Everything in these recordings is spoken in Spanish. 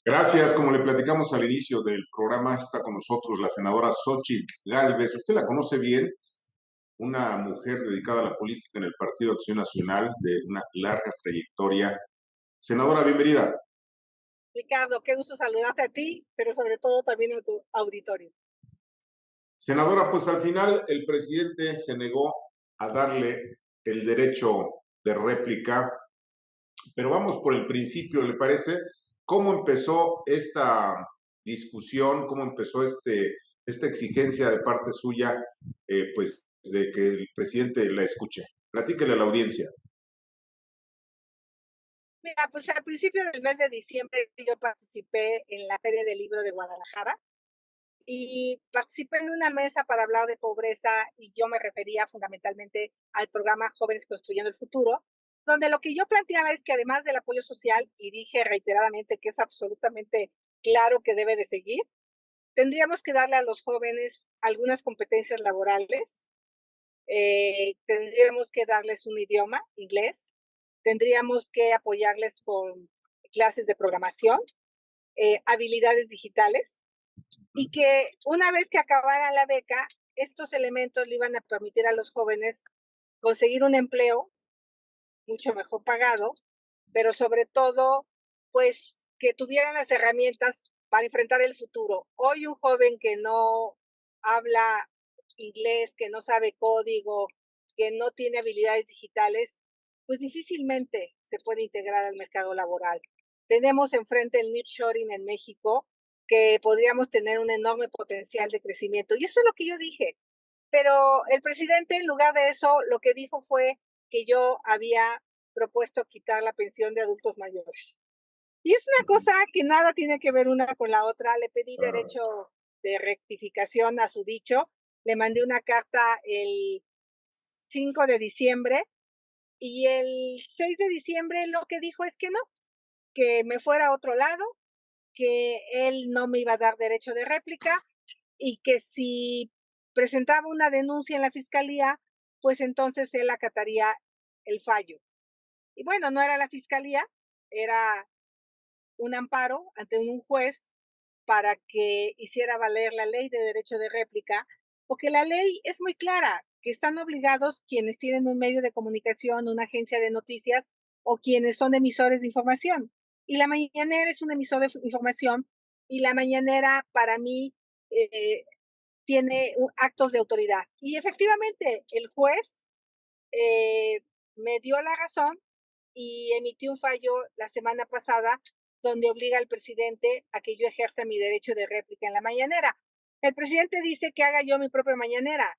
Gracias. Como le platicamos al inicio del programa, está con nosotros la senadora Xóchitl Gálvez. Usted la conoce bien, una mujer dedicada a la política en el Partido Acción Nacional de una larga trayectoria. Senadora, bienvenida. Ricardo, qué gusto saludarte a ti, pero sobre todo también a tu auditorio. Senadora, pues al final el presidente se negó a darle el derecho de réplica, pero vamos por el principio, ¿le parece? ¿Cómo empezó esta discusión? ¿Cómo empezó esta exigencia de parte suya, pues, de que el presidente la escuche? Platíquele a la audiencia. Mira, pues al principio del mes de diciembre yo participé en la Feria del Libro de Guadalajara y participé en una mesa para hablar de pobreza y yo me refería fundamentalmente al programa Jóvenes Construyendo el Futuro, donde lo que yo planteaba es que además del apoyo social, y dije reiteradamente que es absolutamente claro que debe de seguir, tendríamos que darle a los jóvenes algunas competencias laborales. Tendríamos que darles un idioma, inglés, tendríamos que apoyarles con clases de programación, habilidades digitales, y que una vez que acabaran la beca, estos elementos le iban a permitir a los jóvenes conseguir un empleo mucho mejor pagado, pero sobre todo, pues que tuvieran las herramientas para enfrentar el futuro. Hoy un joven que no habla inglés, que no sabe código, que no tiene habilidades digitales, pues difícilmente se puede integrar al mercado laboral. Tenemos enfrente el nearshoring en México, que podríamos tener un enorme potencial de crecimiento. Y eso es lo que yo dije. Pero el presidente, en lugar de eso, lo que dijo fue que yo había propuesto quitar la pensión de adultos mayores. Y es una cosa que nada tiene que ver una con la otra. Le pedí derecho de rectificación a su dicho. Le mandé una carta el 5 de diciembre y el 6 de diciembre lo que dijo es que no, que me fuera a otro lado, que él no me iba a dar derecho de réplica y que si presentaba una denuncia en la fiscalía, pues entonces él acataría el fallo. Y bueno, no era la fiscalía, era un amparo ante un juez para que hiciera valer la ley de derecho de réplica, porque la ley es muy clara, que están obligados quienes tienen un medio de comunicación, una agencia de noticias o quienes son emisores de información. Y la mañanera es un emisor de información y la mañanera para mí tiene actos de autoridad. Y efectivamente, el juez eh, me dio la razón y emitió un fallo la semana pasada donde obliga al presidente a que yo ejerza mi derecho de réplica en la mañanera. El presidente dice que haga yo mi propia mañanera.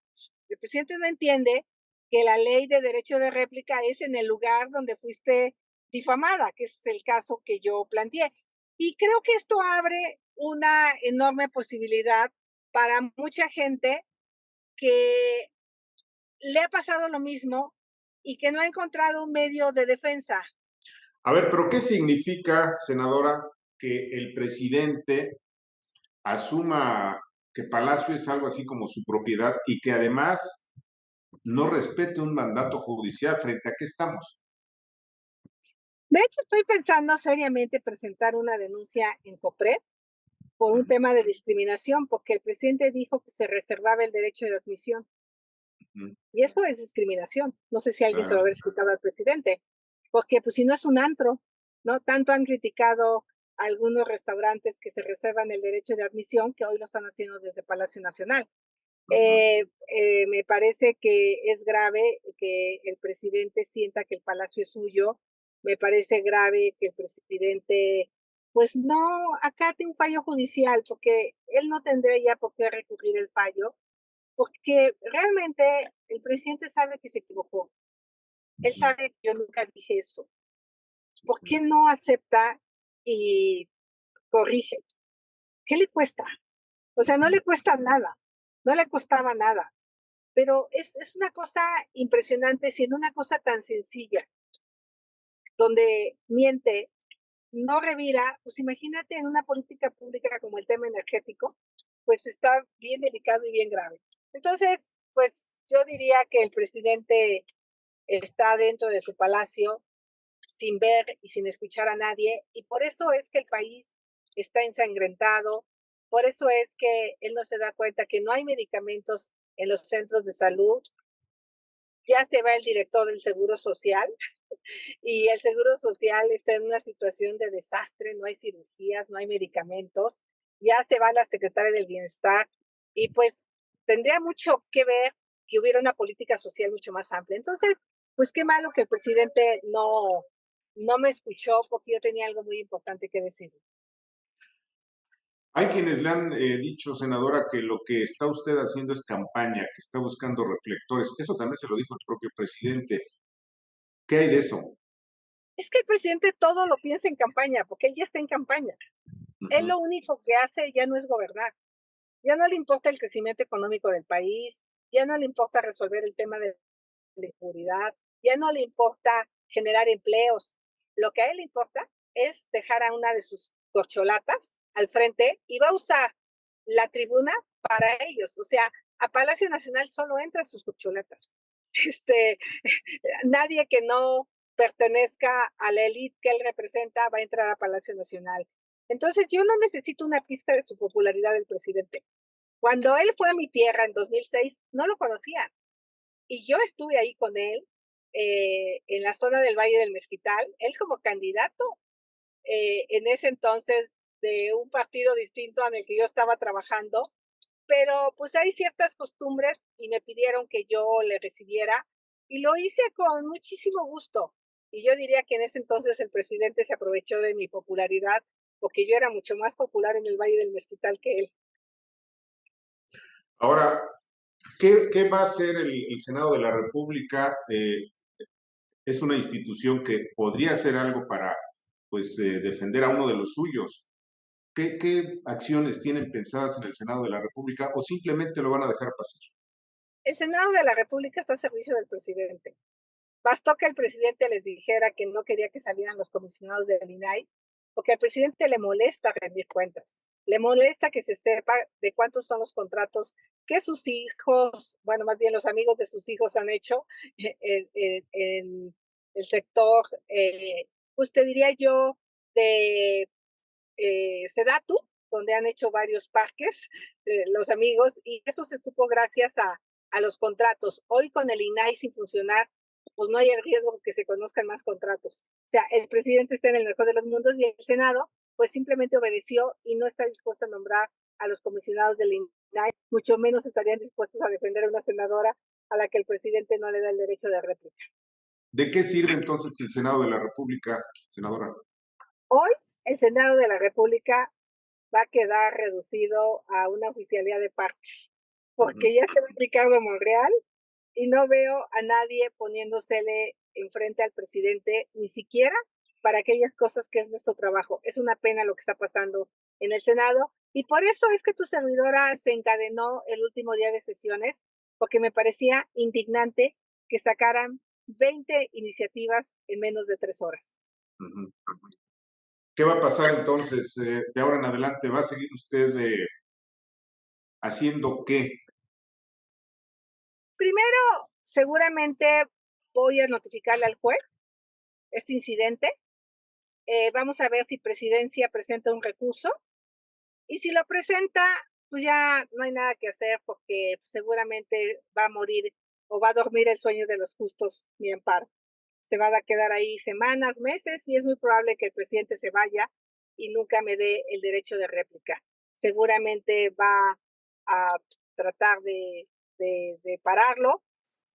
El presidente no entiende que la ley de derecho de réplica es en el lugar donde fuiste difamada, que es el caso que yo planteé. Y creo que esto abre una enorme posibilidad para mucha gente que le ha pasado lo mismo y que no ha encontrado un medio de defensa. A ver, pero ¿qué significa, senadora, que el presidente asuma que Palacio es algo así como su propiedad y que además no respete un mandato judicial? ¿Frente a qué estamos? De hecho, estoy pensando seriamente presentar una denuncia en COPRED por un tema de discriminación, porque el presidente dijo que se reservaba el derecho de admisión. Y eso es discriminación. No sé si alguien se lo habrá explicado al presidente, porque pues si no es un antro, ¿no? Tanto han criticado a algunos restaurantes que se reservan el derecho de admisión que hoy lo están haciendo desde Palacio Nacional. Me parece que es grave que el presidente sienta que el palacio es suyo. Me parece grave que el presidente, pues no acate un fallo judicial, porque él no tendría ya por qué recurrir el fallo, porque realmente el presidente sabe que se equivocó. Él sabe que yo nunca dije eso. ¿Por qué no acepta y corrige? ¿Qué le cuesta? O sea, no le cuesta nada, no le costaba nada. Pero es una cosa impresionante, siendo una cosa tan sencilla, donde miente, no revira, pues imagínate en una política pública como el tema energético, pues está bien delicado y bien grave. Entonces, pues yo diría que el presidente está dentro de su palacio sin ver y sin escuchar a nadie, y por eso es que el país está ensangrentado. Por eso es que él no se da cuenta que no hay medicamentos en los centros de salud. Ya se va el director del Seguro Social y el Seguro Social está en una situación de desastre, no hay cirugías, no hay medicamentos. Ya se va la secretaria del Bienestar y pues tendría mucho que ver que hubiera una política social mucho más amplia. Entonces, pues qué malo que el presidente no me escuchó porque yo tenía algo muy importante que decir. Hay quienes le han dicho, senadora, que lo que está usted haciendo es campaña, que está buscando reflectores. Eso también se lo dijo el propio presidente. ¿Qué hay de eso? Es que el presidente todo lo piensa en campaña, porque él ya está en campaña. Él lo único que hace ya no es gobernar. Ya no le importa el crecimiento económico del país, ya no le importa resolver el tema de la inseguridad, ya no le importa generar empleos. Lo que a él le importa es dejar a una de sus corcholatas al frente y va a usar la tribuna para ellos. O sea, a Palacio Nacional solo entran sus corcholatas. Este, nadie que no pertenezca a la élite que él representa va a entrar a Palacio Nacional. Entonces, yo no necesito una pista de su popularidad del presidente. Cuando él fue a mi tierra en 2006, no lo conocía. Y yo estuve ahí con él en la zona del Valle del Mezquital, él como candidato en ese entonces de un partido distinto en el que yo estaba trabajando, pero pues hay ciertas costumbres y me pidieron que yo le recibiera y lo hice con muchísimo gusto. Y yo diría que en ese entonces el presidente se aprovechó de mi popularidad porque yo era mucho más popular en el Valle del Mezquital que él. Ahora, ¿qué va a hacer el Senado de la República? Es una institución que podría hacer algo para pues, defender a uno de los suyos. ¿Qué acciones tienen pensadas en el Senado de la República o simplemente lo van a dejar pasar? El Senado de la República está a servicio del presidente. Bastó que el presidente les dijera que no quería que salieran los comisionados del INAI, porque al presidente le molesta rendir cuentas, le molesta que se sepa de cuántos son los contratos que sus hijos, bueno, más bien los amigos de sus hijos han hecho en el sector, pues te diría yo, de Sedatu, donde han hecho varios parques, los amigos, y eso se supo gracias a los contratos. Hoy con el INAI sin funcionar, pues no hay riesgos que se conozcan más contratos. O sea, el presidente está en el mejor de los mundos y el Senado pues simplemente obedeció y no está dispuesto a nombrar a los comisionados del INAI, mucho menos estarían dispuestos a defender a una senadora a la que el presidente no le da el derecho de réplica. ¿De qué sirve entonces el Senado de la República, senadora? Hoy el Senado de la República va a quedar reducido a una oficialía de parques, porque ya se va Ricardo Monreal y no veo a nadie poniéndosele enfrente al presidente, ni siquiera para aquellas cosas que es nuestro trabajo. Es una pena lo que está pasando en el Senado y por eso es que tu servidora se encadenó el último día de sesiones, porque me parecía indignante que sacaran 20 iniciativas en menos de 3 horas. Uh-huh. ¿Qué va a pasar entonces de ahora en adelante? ¿Va a seguir usted haciendo qué? Primero, seguramente voy a notificarle al juez este incidente. Vamos a ver si presidencia presenta un recurso. Y si lo presenta, pues ya no hay nada que hacer porque seguramente va a morir o va a dormir el sueño de los justos mi amparo. Se va a quedar ahí semanas, meses y es muy probable que el presidente se vaya y nunca me dé el derecho de réplica. Seguramente va a tratar de pararlo.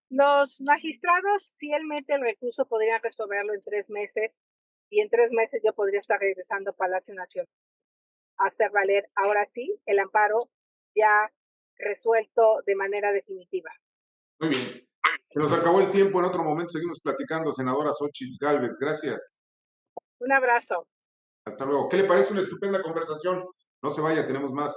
Los magistrados, si él mete el recurso, podrían resolverlo en 3 meses y en 3 meses yo podría estar regresando a Palacio Nacional a hacer valer, ahora sí, el amparo ya resuelto de manera definitiva. Muy bien. Se nos acabó el tiempo. En otro momento seguimos platicando, senadora Xóchitl Gálvez. Gracias. Un abrazo. Hasta luego. ¿Qué le parece? Una estupenda conversación. No se vaya, tenemos más.